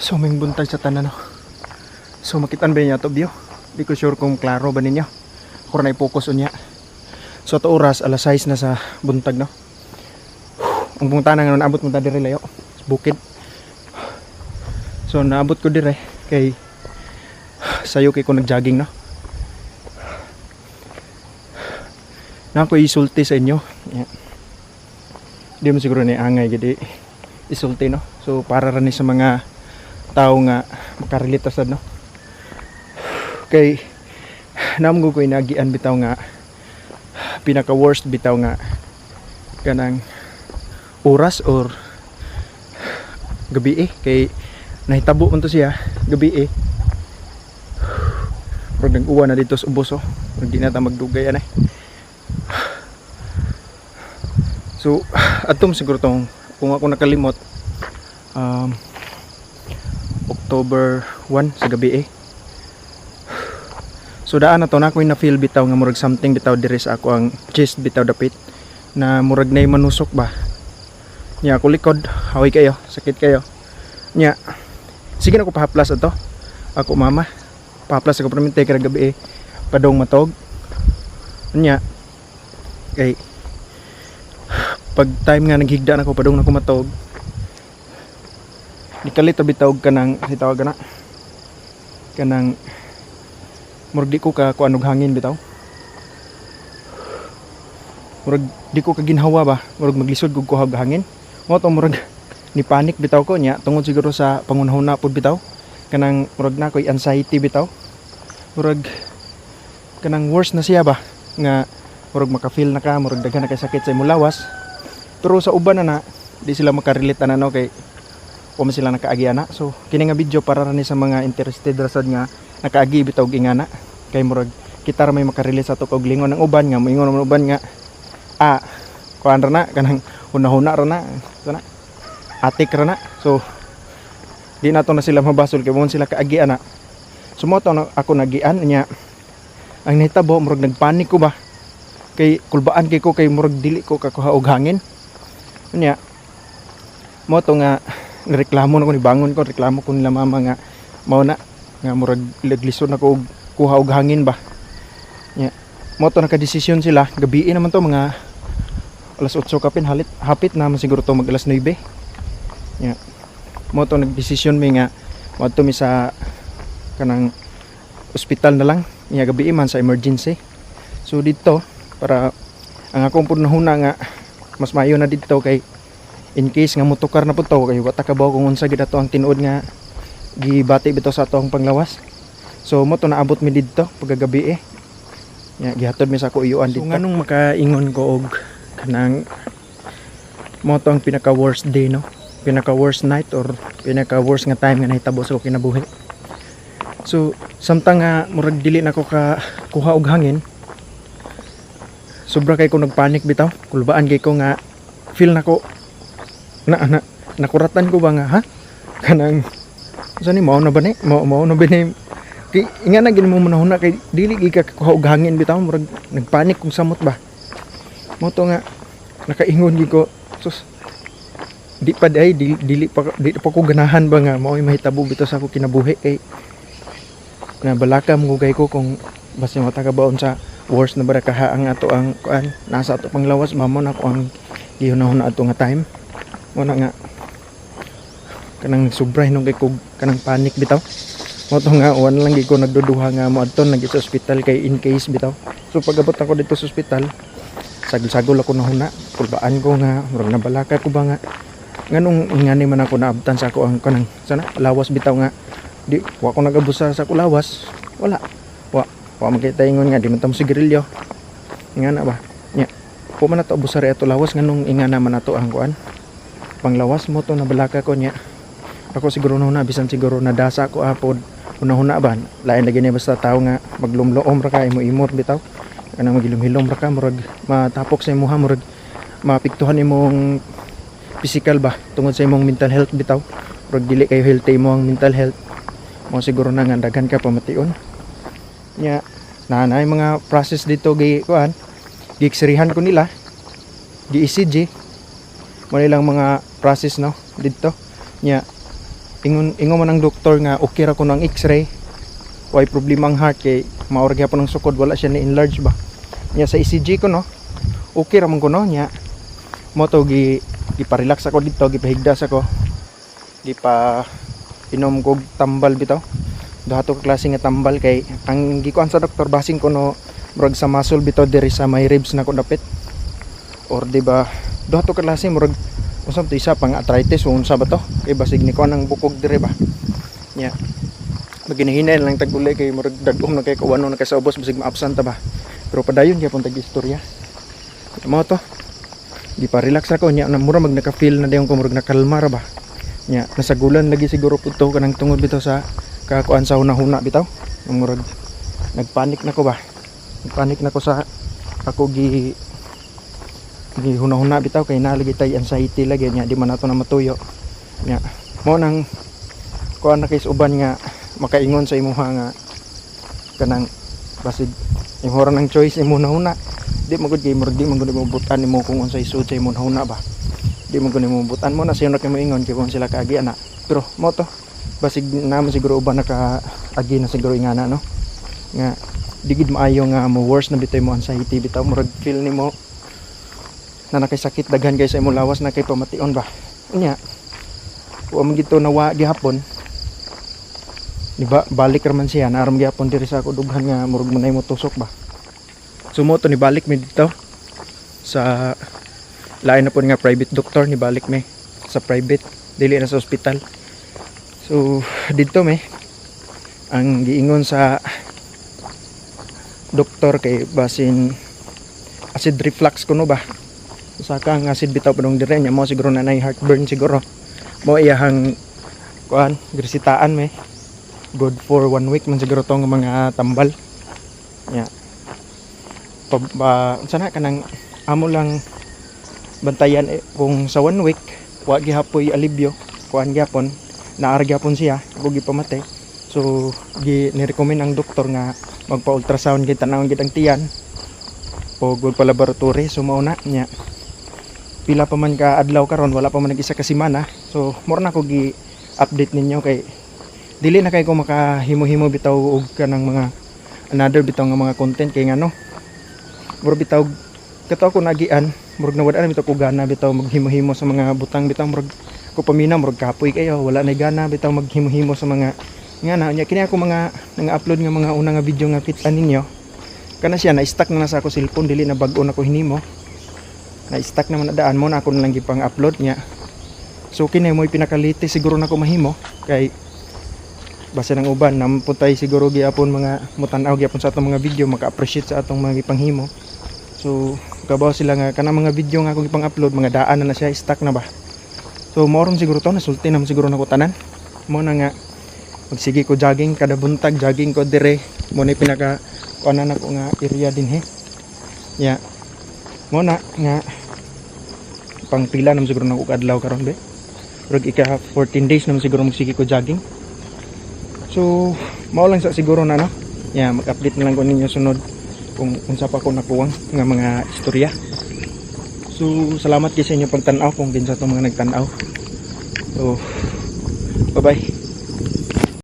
So may buntag sa tanan no. So makitaan ba niya to view? Di ko sure kung klaro ba ninyo. Kung na-focus on niya. So ato oras alas 6 na sa buntag no. Ang bunta na nga naabot mo ta dire layo. Bukid. So naabot ko dire kay sayo kay ko nagjogging no. Na ako isulti sa inyo. Yeah. Di mo siguro ni angay gidi isulti no. So para ra ni sa mga tao nga makarelate sad no. Kay namgo ko inagian bitaw nga pinaka worst bitaw nga kanang oras or gabi kay nahitabo man to siya gabi pag nag-uwa na dito sa ubos hindi na ta magdugay ana. So atom siguro tong kung ako nakalimot October 1 sa gabi So daan na to na ako na feel bitaw nga murag something bitaw diri sa ako ang chest bitaw dapit na murag nay manusok ba. Nya ako likod, haway kayo, sakit kayo. Nya sige na ko pahaplas ato. Ako mama, pahaplas ako permente kay gabi padong matog. Nya kay pag time nga naghigda na ko padong na ko matog. Dikalit bitaw kanang sitawag na kanang murag di ko ka kuanog hangin bitaw. Murag di ko ka ginhawa ba, murag maglisod kog kuhag hangin. Mo to murag ni panic bitaw ko nya tungod siguro sa pangunahon na pud bitaw. Kanang murag na koy anxiety bitaw. Murag kanang worse na siya ba nga murag maka-feel na ka, murag daghan na kay sakit sa imong lawas. Pero sa uban na di sila makarelate na no kay o man sila nakaagi ana. So kini nga video para ra ni sa mga interested rasad nga nakaagi bitaw og ingana kay murag kita ra may makarelate sa to kog lingon ng uban nga moingon ng uban nga kuan ra na kanang hunahuna ra na sana atik ra na. So di na to na sila mabasol kay mo sila kaagi ana. Sumoto na ako nagian nya ang nahitabo murag nagpanik ko ba kay kulbaan kay ko kay murag dili ko kakuha og hangin nya mo to nga reklamo na ko ni bangon ko reklamo ko nila mama nga mao na nga murag laglisod na ko og kuha og hangin ba nya mo to naka-desisyon sila gabi naman to mga alas 8 kapin hapit na man siguro to mag alas 9 nya mo to nagdesisyon mi nga moadto mi sa kanang ospital na lang nya gabi man sa emergency. So dito para ang akong punahuna nga mas maayo na dito kay in case nga motukar na po to kay wata kabaw kung unsa gid ato ang tinuod nga gibati bitaw sa ato ang panglawas. So mo to naabot mi didto paggabi nya gihatod mi sa ako iyuan dito. So nganong makaingon ko og kanang mo to ang pinaka worst day no, pinaka worst night or pinaka worst nga time nga nahitabo sa kinabuhi. So samtang nga murag dili na ko ka kuha og hangin, sobra kay ko nagpanik bitaw, kulbaan kay ko nga feel na ko nakuratan ko ba nga ha kanang saan ni mao na ba ni mao na ba ni kay inga na gid mo manahuna kay dili gi ka kuha og hangin bitaw murag nagpanik kung samot ba mo to nga nakaingon gi ko sus di pa dili pa ko ganahan ba nga mao mahitabo bitaw sa ako kinabuhi kay na balaka mo gay ko kung basta matagabaon sa worst na barakaha ang ato ang kuan nasa ato panglawas mamo na ko ang gihunahon na ato nga time mo na nga kanang sobra hinong kay kog kanang panic bitaw mo to nga uwan lang gi ko nagduduha nga mo adton nag sa ospital kay in case bitaw. So pag-abot ako dito sa ospital sagol ako nahuna kulbaan ko nga murag nabalaka ko ba nga nganong ingani man ako naabtan sa ako ang kanang sana lawas bitaw nga di wa ko nagabusa sa kulawas wala wa makita ingon nga di man ta mo sigarilyo ingana ba nya ko man ato busari ato lawas nganong ingana man ato ang kuan panglawas mo to nabalaka ko nya ako siguro na bisan siguro nadasa ko apod una ba lain lagi ni basta tao nga maglumloom ra ka imo-imot bitaw kanang magilom-hilom ra ka murag matapok sa imuha murag mapiktuhan imong physical ba tungod sa imong mental health bitaw murag dili kayo healthy mo ang mental health mo siguro na nga daghan ka pamation nya na mga process dito gi kuan gi-x-rayhan ko nila gi-ECG mo nilang mga process no dito nya ingon man ang doktor nga okay ra ko ng x-ray, way problema ang heart kay maor gyapon ang sukod, wala siya ni enlarge ba. Nya sa ECG ko no, okay ra man ko no nya. Mo to gipa-relax ako dito, gipahigdas ako. Gipa inom kog tambal bitaw. Dahato ka klase nga tambal kay ang gikuan sa doktor basing ko no murag sa muscle bitaw diri sa may ribs na ko dapit. Or di ba dahato ka klase murag usab to isa pang arthritis unsa ba to? Kay basig ni ko nang bukog diri ba. Nya. Maginahinay lang tagulay kay murag dagom na kay kawano na kay sa ubos basig ma-absent ta ba. Pero padayon gyapon tag istorya. Mo to. Di pa relax ako nya mura mag naka-feel na dayon ko murag nakalma ra ba. Nya nasagulan lagi siguro pudto kanang tungod bitaw sa kakuan sa hunahuna bitaw. Murag nagpanik na ko ba. Nagpanik na ko sa ako gi hunahuna bitaw kay nalagi tay anxiety lagi nya di man nato na matuyo. Nya mo nang kuan na kay uban nga makaingon sa imuha nga kanang basig imong ng choice imo hunahuna. Di magud kay murag di man gud mo butan nimo kung unsay sud sa imong hunahuna ba. Di man gud mo butan mo na siya na kay mo ingon kay kung sila kaagi ana. Pero mo to basig naman siguro uban naka agi na siguro ingana no. Nga digid maayo nga mo worse na bitaw mo anxiety bitaw murag feel nimo na nakasakit daghan kay sa imong lawas na kay pamation ba. Unya wa man gito nawa gihapon. Di ba balik ra man siya naaram gihapon diri sa ako dughan nga murag manay mo tusok ba. Sumoto ni balik mi dito sa lain na po nga private doctor ni balik mi sa private dili na sa ospital. So dito mi ang giingon sa doktor kay basin acid reflux kuno ba. Saka ang acid bitaw padong dire nya mo siguro na nay heartburn siguro. Mo iyahang kuan grisitaan mi. Good for 1 week man siguro tong mga tambal. Nya sana kanang amo lang bantayan kung sa 1 week wa gihapoy alibyo kuan gyapon naar gyapon siya ug gipamate. So ni-recommend ang doktor nga magpa-ultrasound gid tanawon gid ang tiyan o gud pa laboratory. So mao na nya pila pa man ka adlaw karon wala pa man nag-isa ka semana. So more na ko gi-update ninyo kay dili na kay ko makahimo-himo bitaw og kanang mga another bitaw nga mga content kay ngano murag bitaw kato ako nagian murag nawad-an bitaw ko gana bitaw maghimo-himo sa mga butang bitaw murag ko pamina murag kapoy kayo wala na gana bitaw maghimo-himo sa mga nga na nya kini ako mga nanga-upload nga mga una nga video nga kitan ninyo kana siya na stuck na sa ako cellphone dili na bag-o na ko hinimo na stuck naman na daan mo na ako na lang gipang upload nya. So kini mo pinakalite siguro na ko mahimo kay base ng uban nampuntay siguro gyapon mga mutanaw gyapon sa atong mga video maka-appreciate sa atong mga gipanghimo. So kabaw sila nga kana mga video nga akong ipang-upload mga daan na siya stuck na ba. So moron siguro to nasulti na siguro nako tanan. Mo na nga magsige ko jogging kada buntag jogging ko dire mo na pinaka kuanan ako nga area din he. Ya. Mo na nga pang pila nam siguro nako kadlaw karon be. Pero ika 14 days nam siguro magsige ko jogging. So, mao lang sa siguro na no. Yeah, mag-update na lang ko ninyo sunod kung unsa pa ko nakuwang nga mga istorya. So, salamat kay sa inyo pagtan-aw kung kinsa tong mga nagtan-aw. So, bye-bye.